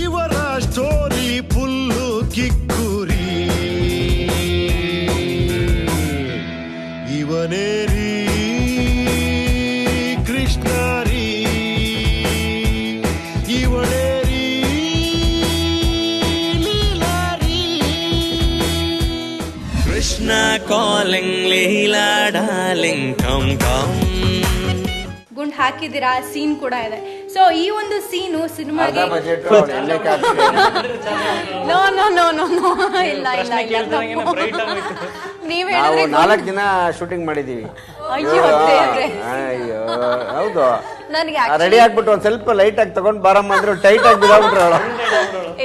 ಇವರ ಸ್ಟೋರಿ ಫುಲ್ಲು ಕಿಕ್ಕುರಿ. ಇವನೇರಿ ಕೃಷ್ಣಾರಿ, ಇವಳೇರಿ ಲೀಲಾರಿ. Krishna calling Leela darling come come. ಗುಂಡು ಹಾಕಿದ್ದೀರಾ ಸೀನ್ ಕೂಡ ಇದೆ. ಸೊ ಈ ಒಂದು ಸೀನು ಸಿನಿಮಾಗೆ no no no no no ಇಲ್ಲ ಇಲ್ಲ ಇಲ್ಲ ನೀವ್ ನಾವು 4 ದಿನ ಶೂಟಿಂಗ್ ಮಾಡಿದೀವಿ. ಅಯ್ಯೋ ದೇವ್ರೆ. ಅಯ್ಯೋ ಹೌದು, ನನಗೆ ರೆಡಿ ಆಗ್ಬಿಟ್ಟು ಒಂದ್ ಸ್ವಲ್ಪ ಲೈಟ್ ಆಗಿ ತಗೊಂಡ್ ಬಾರಮ್ಮ ಅಂದ್ರೆ ಟೈಟ್ ಆಗಿ ಬಿಡಾಬಿಟ್ರು.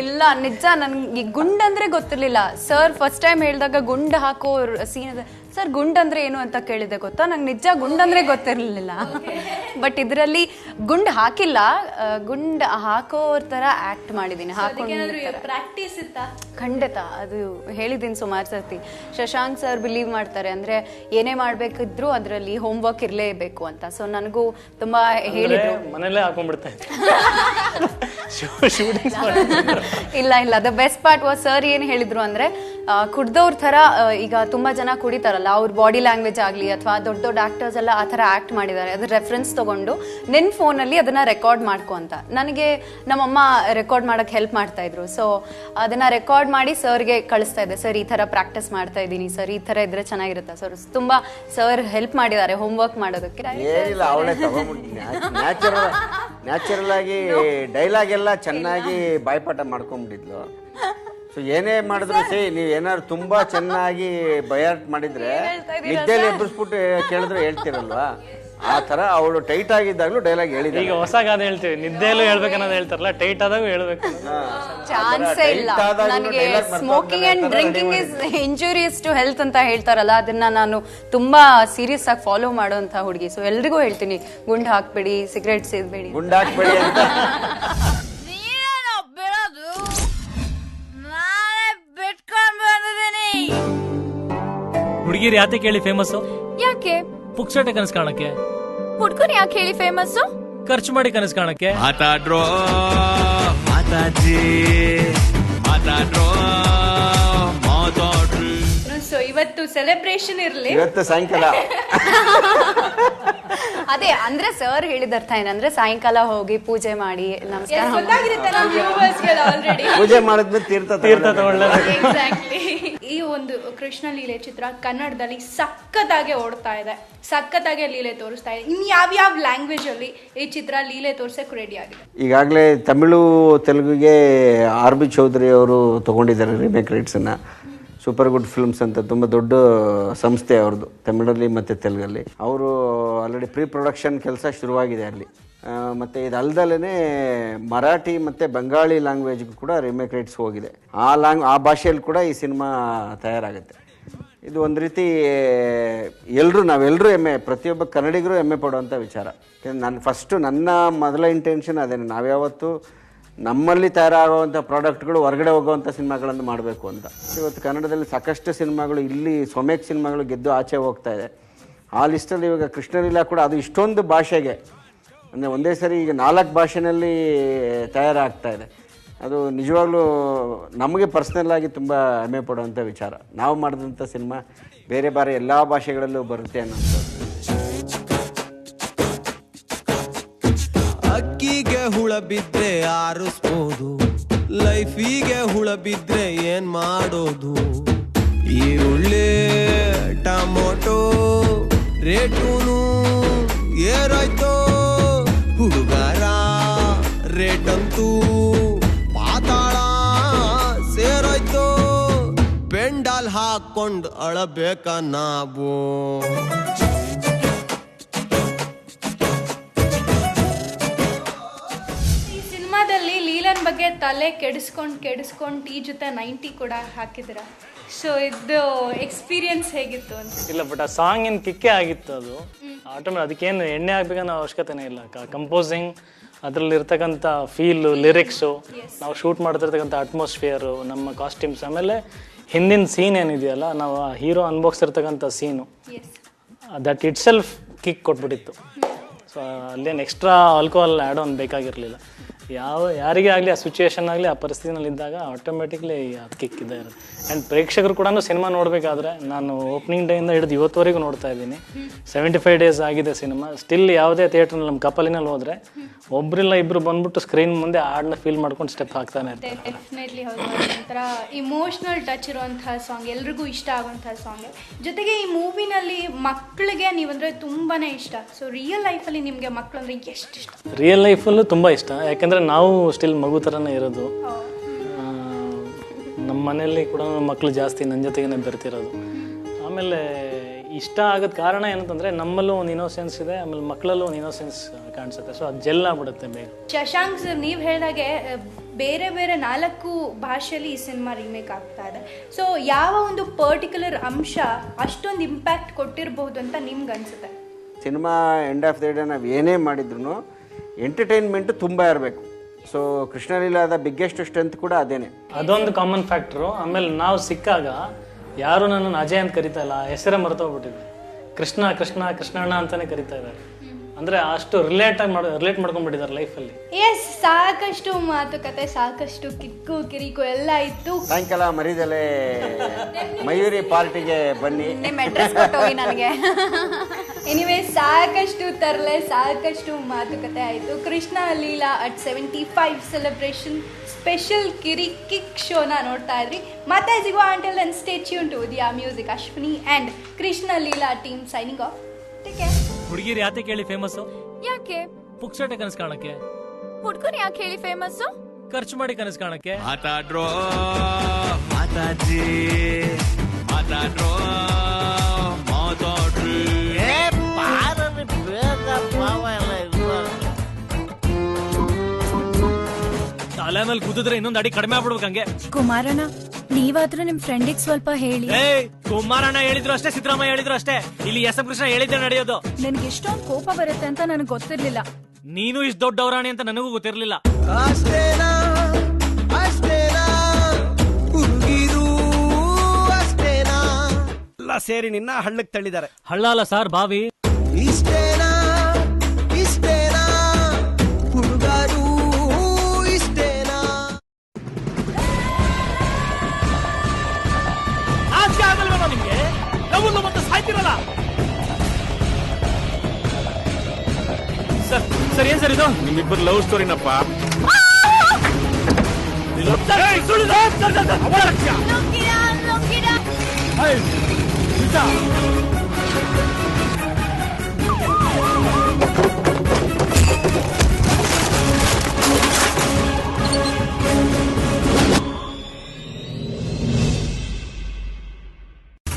ಇಲ್ಲ ನಿಜ ನನ್ಗೆ ಗುಂಡ್ ಅಂದ್ರೆ ಗೊತ್ತಿರ್ಲಿಲ್ಲ. ಸರ್ ಫಸ್ಟ್ ಟೈಮ್ ಹೇಳಿದಾಗ ಗುಂಡ್ ಹಾಕೋ ಸೀನ್ ಇದೆ. ಸರ್ ಗುಂಡ್ ಅಂದ್ರೆ ಏನು ಅಂತ ಕೇಳಿದೆ ಗೊತ್ತಾ, ನಂಗೆ ನಿಜ ಗುಂಡ್ ಅಂದ್ರೆ ಗೊತ್ತಿರ್ಲಿಲ್ಲ. ಬಟ್ ಇದರಲ್ಲಿ ಗುಂಡ್ ಹಾಕಿಲ್ಲ, ಗುಂಡ್ ಹಾಕೋರ್ ತರ ಆಕ್ಟ್ ಮಾಡಿದೀನಿ. ಪ್ರಾಕ್ಟೀಸ್ ಇತ್ತಾ? ಖಂಡಿತ, ಅದು ಹೇಳಿದ್ದೀನಿ ಸುಮಾರು ಸರ್ತಿ. ಶಶಾಂಕ್ ಸರ್ ಬಿಲೀವ್ ಮಾಡ್ತಾರೆ ಅಂದ್ರೆ ಏನೇ ಮಾಡ್ಬೇಕಿದ್ರು ಅದರಲ್ಲಿ ಹೋಮ್ ವರ್ಕ್ ಇರಲೇಬೇಕು ಅಂತ. ಸೊ ನನಗೂ ತುಂಬಾ ಹೇಳಿದ್ರು. ಮನೇಲೆ ಹಾಕೊಂಡ್ಬಿಡ್ತಾ ಇದ್ದೆ. ಇಲ್ಲ ಇಲ್ಲ, the best part was sir ಏನ್ ಹೇಳಿದ್ರು ಅಂದ್ರೆ ಕುಡ್ದವ್ರ ತರ, ಈಗ ತುಂಬಾ ಜನ ಕುಡಿತಾರಲ್ಲ, ಅವ್ರ ಬಾಡಿ ಲ್ಯಾಂಗ್ವೇಜ್ ಆಗ್ಲಿ ಅಥವಾ ದೊಡ್ಡ ದೊಡ್ಡ ಆಕ್ಟರ್ಸ್ ಎಲ್ಲ ಆ ತರ ಆಕ್ಟ್ ಮಾಡಿದ್ದಾರೆ, ಅದ್ರ ರೆಫರೆನ್ಸ್ ತಗೊಂಡು ನಿನ್ ಫೋನಲ್ಲಿ ಅದನ್ನ ರೆಕಾರ್ಡ್ ಮಾಡ್ಕೊ ಅಂತ. ನನಗೆ ನಮ್ಮಮ್ಮ ರೆಕಾರ್ಡ್ ಮಾಡಕ್ ಹೆಲ್ಪ್ ಮಾಡ್ತಾ ಇದ್ರು. ಸೊ ಅದನ್ನ ರೆಕಾರ್ಡ್ ಮಾಡಿ ಸರ್ಗೆ ಕಳಿಸ್ತಾ ಇದ್ದೆ. ಸರ್ ಈ ತರ ಪ್ರಾಕ್ಟೀಸ್ ಮಾಡ್ತಾ ಇದ್ದೀನಿ ಸರ್, ಈ ತರ ಇದ್ರೆ ಚೆನ್ನಾಗಿರುತ್ತೆ ಸರ್. ತುಂಬಾ ಸರ್ ಹೆಲ್ಪ್ ಮಾಡಿದ್ದಾರೆ ಹೋಮ್ ವರ್ಕ್ ಮಾಡೋದಕ್ಕೆ. ಏನಿಲ್ಲ, ಅವಳೇ ನ್ಯಾಚುರಲ್ ಆಗಿ ಡೈಲಾಗ್ ಎಲ್ಲ ಚೆನ್ನಾಗಿ ಬಾಯ್ಪಾಠ ಮಾಡ್ಕೊಂಡ್ಬಿಟ್ಟಿದ್ಲು. ಸೊ ಏನೇ ಮಾಡಿದ್ರು ನೀವ್ ಏನಾದ್ರು ತುಂಬಾ ಚೆನ್ನಾಗಿ ಬಯಾಟ್ ಮಾಡಿದ್ರೆ ನಿದ್ದೆಯಲ್ಲಿ ಎಬ್ಬರಿಸ್ಬಿಟ್ಟು ಕೇಳಿದ್ರೆ ಹೇಳ್ತಿರಲ್ವಾ, ಆ ತರ ಅವಳು ಟೈಟ್ ಆಗಿದ್ದಾಗ್ಲೂ ಡೈಲಾಗ್ ಹೇಳಿದ್ರು. ಈಗ ಹೊಸ ಗಾದೆ ಹೇಳ್ತೀವಿ, ನಿದ್ದೆಯಲ್ಲೂ ಹೇಳ್ಬೇಕನ್ನೋದು ಹೇಳ್ತಾರಲ್ಲ, ಟೈಟ್ ಆದಾಗೂ ಹೇಳ್ಬೇಕು. ಚಾನ್ಸೇ ಇಲ್ಲ. ನನಗೆ smoking and drinking is injurious to health ಅಂತ ಹೇಳ್ತಾರಲ್ಲ, ಅದನ್ನ ನಾನು ತುಂಬಾ ಸೀರಿಯಸ್ ಆಗಿ ಫಾಲೋ ಮಾಡುವಂತ ಹುಡುಗಿ. ಸೊ ಎಲ್ರಿಗೂ ಹೇಳ್ತೀನಿ, ಗುಂಡ್ ಹಾಕ್ಬೇಡಿ, ಸಿಗರೇಟ್ ಸೇದ್ಬೇಡಿ, ಗುಂಡ್ ಹಾಕ್ಬೇಡಿ ಅಂತ. ಹುಡುಗಿರು ಯಾತೆ ಕೇಳಿ ಫೇಮಸ್? ಯಾಕೆ? ಪುಕ್ಸಟೆ ಕನಸು ಕಾಣಕ್ಕೆ. ಹುಡ್ಗರು ಯಾಕೆ ಹೇಳಿ ಫೇಮಸ್? ಖರ್ಚು ಮಾಡಿ ಕನಸು ಕಾಣಕ್ಕೆ. ಮಾತಾಡ್ರೋ ಮಾತಾಜಿ ಮಾತಾಡ್ರೋ ಮಾತಾಡ್ರಿ. ಸೊ ಇವತ್ತು ಸೆಲೆಬ್ರೇಷನ್ ಇರ್ಲಿ, ಇವತ್ತು ಸಾಯಂಕಾಲ ಅದೇ ಅಂದ್ರೆ ಸರ್ ಹೇಳಿದ ಅರ್ಥ ಏನಂದ್ರೆ ಸಾಯಂಕಾಲ ಹೋಗಿ ಪೂಜೆ ಮಾಡಿ ನಮಸ್ಕಾರ ಪೂಜೆ ಮಾಡಿದ್ಮೇಲೆ ತೀರ್ಥ ಎಕ್ಸಾಕ್ಟ್ಲಿ. ಈ ಒಂದು ಕೃಷ್ಣ ಲೀಲೆ ಚಿತ್ರ ಕನ್ನಡದಲ್ಲಿ ಸಖತ್ತಾಗಿ ಓಡ್ತಾ ಇದೆ, ಸಖತ್ತಾಗಿ ಲೀಲೆ ತೋರಿಸ್ತಾ ಇದೆ. ಇನ್ ಯಾವ್ಯಾವ ಲ್ಯಾಂಗ್ವೇಜ್ ಅಲ್ಲಿ ಈ ಚಿತ್ರ ಲೀಲೆ ತೋರ್ಸಕ್ ರೆಡಿ ಆಗಿದೆ? ಈಗಾಗಲೇ ತಮಿಳು ತೆಲುಗುಗೆ RB ಚೌಧರಿ ಅವರು ತಗೊಂಡಿದ್ದಾರೆ ರೀಮೇಕ್ ರೈಟ್ಸ್ ಅನ್ನ. ಸೂಪರ್ ಗುಡ್ ಫಿಲ್ಮ್ಸ್ ಅಂತ ತುಂಬ ದೊಡ್ಡ ಸಂಸ್ಥೆ ಅವ್ರದ್ದು, ತಮಿಳಲ್ಲಿ ಮತ್ತು ತೆಲುಗಲ್ಲಿ. ಅವರು ಆಲ್ರೆಡಿ ಪ್ರೀ ಪ್ರೊಡಕ್ಷನ್ ಕೆಲಸ ಶುರುವಾಗಿದೆ ಅಲ್ಲಿ. ಮತ್ತು ಇದಲ್ದಲೇ ಮರಾಠಿ ಮತ್ತು ಬಂಗಾಳಿ ಲ್ಯಾಂಗ್ವೇಜ್ಗೂ ಕೂಡ ರೀಮೇಕ್ ರೈಟ್ಸ್ ಹೋಗಿದೆ. ಆ ಭಾಷೆಯಲ್ಲಿ ಕೂಡ ಈ ಸಿನಿಮಾ ತಯಾರಾಗುತ್ತೆ. ಇದು ಒಂದು ರೀತಿ ನಾವೆಲ್ಲರೂ ಪ್ರತಿಯೊಬ್ಬ ಕನ್ನಡಿಗರು ಹೆಮ್ಮೆ ಪಡುವಂಥ ವಿಚಾರ. ನನ್ನ ಮೊದಲ ಇಂಟೆನ್ಷನ್ ಅದೇನೆ, ನಾವ್ಯಾವತ್ತು ನಮ್ಮಲ್ಲಿ ತಯಾರಾಗುವಂಥ ಪ್ರಾಡಕ್ಟ್ಗಳು ಹೊರಗಡೆ ಹೋಗುವಂಥ ಸಿನಿಮಾಗಳನ್ನು ಮಾಡಬೇಕು ಅಂತ. ಇವತ್ತು ಕನ್ನಡದಲ್ಲಿ ಸಾಕಷ್ಟು ಸಿನಿಮಾಗಳು, ಇಲ್ಲಿ ಸ್ವಮೇಕ್ ಸಿನಿಮಾಗಳು ಗೆದ್ದು ಆಚೆ ಹೋಗ್ತಾ ಇದೆ. ಆ ಲಿಸ್ಟಲ್ಲಿ ಇವಾಗ ಕೃಷ್ಣಲೀಲಾ ಕೂಡ ಅದು ಇಷ್ಟೊಂದು ಭಾಷೆಗೆ, ಅಂದರೆ ಒಂದೇ ಸರಿ ಈಗ 4 ಭಾಷೆಯಲ್ಲಿ ತಯಾರಾಗ್ತಾ ಇದೆ. ಅದು ನಿಜವಾಗ್ಲೂ ನಮಗೆ ಪರ್ಸ್ನಲ್ ಆಗಿ ತುಂಬ ಹೆಮ್ಮೆ ಪಡುವಂಥ ವಿಚಾರ. ನಾವು ಮಾಡಿದಂಥ ಸಿನಿಮಾ ಬೇರೆ ಬೇರೆ ಎಲ್ಲ ಭಾಷೆಗಳಲ್ಲೂ ಬರುತ್ತೆ ಅನ್ನೋದು. ಅಕ್ಕಿಗೆ ಹುಳ ಬಿದ್ರೆ ಆರಿಸ್ಬೋದು, ಲೈಫಿಗೆ ಹುಳ ಬಿದ್ರೆ ಏನ್ ಮಾಡೋದು? ಈರುಳ್ಳಿ ಟೊಮೊಟೊ ರೇಟೂನು ಏರಾಯ್ತೋ, ಹುಡುಗರ ರೇಟಂತೂ ಪಾತಾಳ ಸೇರಾಯ್ತೋ. ಪೆಂಡಾಲ್ ಹಾಕೊಂಡು ಅಳಬೇಕ ನಾವು. ಲೀಲನ್ ಬಗ್ಗೆ ತಲೆ ಕೆಡಿಸ್ಕೊಂಡು ಈ ಜೊತೆ 90 ಕೂಡ ಹಾಕಿದ್ರ. ಸೊ ಇದು ಎಕ್ಸ್ಪೀರಿಯನ್ಸ್ ಹೇಗಿತ್ತು ಅಂತ? ಇಲ್ಲ, ಬಟ್ ಆ ಸಾಂಗ್ ಏನು ಕಿಕ್ಕೇ ಆಗಿತ್ತು. ಅದು ಆಟೋಮೆಟಿಕ್, ಅದಕ್ಕೇನು ಎಣ್ಣೆ ಹಾಕ್ಬೇಕನ್ನೋ ಅವಶ್ಯಕತೆನೇ ಇಲ್ಲ. ಕಂಪೋಸಿಂಗ್, ಅದರಲ್ಲಿರ್ತಕ್ಕಂಥ ಫೀಲು, ಲಿರಿಕ್ಸು, ನಾವು ಶೂಟ್ ಮಾಡ್ತಿರ್ತಕ್ಕಂಥ ಅಟ್ಮಾಸ್ಫಿಯರು, ನಮ್ಮ ಕಾಸ್ಟ್ಯೂಮ್ಸ್, ಆಮೇಲೆ ಹಿಂದಿನ ಸೀನ್ ಏನಿದೆಯಲ್ಲ, ನಾವು ಹೀರೋ ಅನ್ಭೋಗಿಸ್ತಿರ್ತಕ್ಕಂಥ scene, that itself kick ಕೊಟ್ಬಿಟ್ಟಿತ್ತು. ಸೊ ಅಲ್ಲೇನು ಎಕ್ಸ್ಟ್ರಾ ಆಲ್ಕೋಹಾಲ್ ಆ್ಯಡ್ ಆನ್ ಬೇಕಾಗಿರಲಿಲ್ಲ. ಯಾರಿಗೇ ಆಗಲಿ ಆ ಸಿಚುವೇಶನ್ ಆಗಲಿ ಆ ಪರಿಸ್ಥಿತಿನಲ್ಲಿ ಇದ್ದಾಗ ಆಟೋಮೆಟಿಕ್ಲಿ ಅದು ಕಿಕ್ ಇದ್ದೇ ಇರುತ್ತೆ. ಆ್ಯಂಡ್ ಪ್ರೇಕ್ಷಕರು ಕೂಡ ಸಿನಿಮಾ ನೋಡಬೇಕಾದ್ರೆ, ನಾನು ಓಪನಿಂಗ್ ಡೇಯಿಂದ ಹಿಡಿದು ಇವತ್ತುವರೆಗೂ ನೋಡ್ತಾ ಇದ್ದೀನಿ. 75 days ಆಗಿದೆ ಸಿನಿಮಾ. ಸ್ಟಿಲ್ ಯಾವುದೇ ಥಿಯೇಟ್ರಲ್ಲಿ ನಮ್ಮ ಕಪಲಿನಲ್ಲಿ ಹೋದರೆ ಒಬ್ಬರಿಲ್ಲ ಇಬ್ಬರು ಬಂದ್ಬಿಟ್ಟು ಸ್ಕ್ರೀನ್ ಮುಂದೆ ಹಾಡನ್ನ ಫೀಲ್ ಮಾಡ್ಕೊಂಡು ಸ್ಟೆಪ್ ಹಾಕ್ತಾನೆ ಇರ್ತಾರೆ. ಡೆಫಿನೆಟ್ಲಿ ಹೌದು. ಒಂಥರ ಇಮೋಷ್ನಲ್ ಟಚ್ ಇರುವಂತಹ ಸಾಂಗ್, ಎಲ್ರಿಗೂ ಇಷ್ಟ ಆಗುವಂತಹ ಸಾಂಗ್. ಜೊತೆಗೆ ಈ ಮೂವಿನಲ್ಲಿ ಮಕ್ಕಳಿಗೆ ನೀವಂದರೆ ತುಂಬಾ ಇಷ್ಟ. ಸೊ ರಿಯಲ್ ಲೈಫಲ್ಲಿ ನಿಮಗೆ ಮಕ್ಕಳು ಅಂದರೆ ಎಷ್ಟು ಇಷ್ಟ? ರಿಯಲ್ ಲೈಫಲ್ಲೂ ತುಂಬ ಇಷ್ಟ. ಯಾಕೆಂದರೆ ನಾವು ಸ್ಟಿಲ್ ಮಗು ಥರನೇ ಇರೋದು. ನಮ್ಮ ಮನೆಯಲ್ಲಿ ಕೂಡ ಮಕ್ಕಳು ಜಾಸ್ತಿ ನನ್ನ ಜೊತೆಗೇ ಬೆರ್ತಿರೋದು. ಆಮೇಲೆ ಇಷ್ಟ ಆಗೋದು ಕಾರಣ ಏನಂತಂದರೆ ನಮ್ಮಲ್ಲೂ ಒಂದು ಇನ್ನೋಸೆನ್ಸ್ ಇದೆ, ಆಮೇಲೆ ಮಕ್ಕಳಲ್ಲೂ ಒಂದು ಇನ್ನೋಸೆನ್ಸ್ ಕಾಣಿಸುತ್ತೆ. ಸೊ ಅದು ಜೆಲ್ ಆಗ್ಬಿಡುತ್ತೆ ಬೇಗ. ಶಶಾಂಕ್ ಸರ್, ನೀವು ಹೇಳಿದಾಗೆ ಬೇರೆ ಬೇರೆ 4 ಭಾಷೆಯಲ್ಲಿ ಈ ಸಿನಿಮಾ ರೀಮೇಕ್ ಆಗ್ತಾ ಇದೆ. ಸೊ ಯಾವ ಒಂದು ಪರ್ಟಿಕ್ಯುಲರ್ ಅಂಶ ಅಷ್ಟೊಂದು ಇಂಪ್ಯಾಕ್ಟ್ ಕೊಟ್ಟಿರಬಹುದು ಅಂತ ನಿಮ್ಗೆ ಅನ್ಸುತ್ತೆ? Cinema end of the day ನಾವು ಏನೇ ಮಾಡಿದ್ರು ಎಂಟರ್ಟೈನ್ಮೆಂಟು ತುಂಬ ಇರಬೇಕು. ಸೊ ಕೃಷ್ಣಲೀಲಾದ ಬಿಗ್ಗೆಸ್ಟ್ ಸ್ಟ್ರೆಂತ್ ಕೂಡ ಅದೇನೆ. ಅದೊಂದು ಕಾಮನ್ ಫ್ಯಾಕ್ಟ್ರು. ಆಮೇಲೆ ನಾವು ಸಿಕ್ಕಾಗ ಯಾರು ನನ್ನನ್ನು ಅಜಯ್ ಅಂತ ಕರಿತಾ ಇಲ್ಲ, ಹೆಸರೇ ಮರ್ತೋಗ್ಬಿಟ್ಟಿದೆ. ಕೃಷ್ಣ ಕೃಷ್ಣ ಕೃಷ್ಣಣ್ಣ ಅಂತಾನೆ ಕರಿತಾ ಇದ್ದಾರೆ. ಅಂದ್ರೆ ಅಷ್ಟು ರಿಲೇಟ್ ಮಾಡ್ಕೊಂಡ್ಬಿಟ್ಟಿದ್ದಾರೆ ಲೈಫಲ್ಲಿ. ಎಸ್, ಸಾಕಷ್ಟು ಮಾತುಕತೆ, ಸಾಕಷ್ಟು ಕಿಕ್ಕು ಕಿರಿಕು ಎಲ್ಲ ಇತ್ತು. ಸಾಯಂಕಾಲ ಮರಿದಲೆ ಮಯೂರಿ ಪಾರ್ಟಿಗೆ ಬನ್ನಿ, ನಿಮ್ಮ ಅಡ್ರೆಸ್ ಕೊಟ್ಟೋಗಿ ನನಗೆ. ಎನಿವೇ, ಸಾಕಷ್ಟು ತರಲೆ, ಸಾಕಷ್ಟು ಮಾತುಕತೆ ಆಯಿತು. Krishna Leela at 75 celebration special kick ಶೋನ ನೋಡ್ತಾ ಇದ್ರಿ. ಮತ್ತೆ ಸಿಗುವ until then stay tune to Udaya music. Ashwini and Krishna Leela team signing off. Take care. ಹುಡುಗಿರು ಯಾತೆ ಕೇಳಿ ಫೇಮಸ್? ಯಾಕೆ? ಪುಕ್ಸಟೆ ಕನಸು ಕಾಣಕ್ಕೆ. ಹುಡ್ಗರು ಯಾಕೆ ಹೇಳಿ ಫೇಮಸ್? ಖರ್ಚು ಮಾಡಿ ಕನಸು ಕಾಣಕ್ಕೆ. ಮಾತಾಡ್ರೋ ಮಾತಾಜಿ, ಮಾತಾಡ್ರೋ ಮಾತಾಡ್ರಿ. ತಲೆ ಮೇಲೆ ಕೂತಿದ್ರೆ ಇನ್ನೊಂದು ಅಡಿ ಕಡಿಮೆ ಆಗ್ಬಿಡ್ಬೇಕು ಹಂಗೆ. ಕುಮಾರಣ್ಣ, ನೀವಾದ್ರೂ ನಿಮ್ ಫ್ರೆಂಡಿಗೆ ಸ್ವಲ್ಪ ಹೇಳಿ. ಕುಮಾರಣ್ಣ ಹೇಳಿದ್ರು ಅಷ್ಟೇ, ಸಿದ್ದರಾಮಯ್ಯ ಹೇಳಿದ್ರು ಅಷ್ಟೇ, ಇಲ್ಲಿ ಎಸ್ ಎಂ ಕೃಷ್ಣ ಹೇಳಿದ್ದೆ ನಡೆಯೋದು. ನನ್ಗೆ ಎಷ್ಟೊಂದು ಕೋಪ ಬರುತ್ತೆ ಅಂತ ನನಗೆ ಗೊತ್ತಿರ್ಲಿಲ್ಲ. ನೀನು ಇಷ್ಟು ದೊಡ್ಡ ಅವರಾಣಿ ಅಂತ ನನಗೂ ಗೊತ್ತಿರ್ಲಿಲ್ಲ. ಎಲ್ಲ ಸೇರಿ ನಿನ್ನ ಹಳ್ಳಕ್ಕೆ ತಳ್ಳಿದ್ದಾರೆ. ಹಳ್ಳ ಅಲ್ಲ ಸರ್, ಬಾವಿ. ಇಷ್ಟೇನಾ ಇಷ್ಟೇನಾ ಹುಡುಗರು ಇಷ್ಟೇನಾ? ಆಚೆ ಆಗಲ್ವೇನೋ ನಿಮ್ಗೆ? ನಾವು ಮತ್ತೆ ಸಾಯ್ತಿರಲ್ಲ ಸರ್. ಸರ್ ಏನ್ ಸರ್ ಇದು? ನಿಮ್ಮಿಬ್ಬರು love ಸ್ಟೋರಿನಪ್ಪ.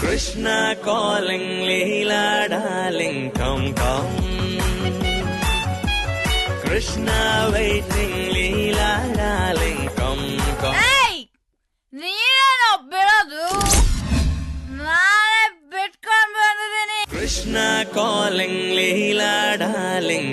Krishna calling, Leela darling, come come. Krishna waiting, Leela darling, come come. ಏಯ್, ನೀನೇನೋ ಬಿಡೋದು? ನಾನೇ ಬಿಟ್ಕೊಂಡ್ ಬಂದಿದ್ದೀನಿ. Krishna calling, Leela darling,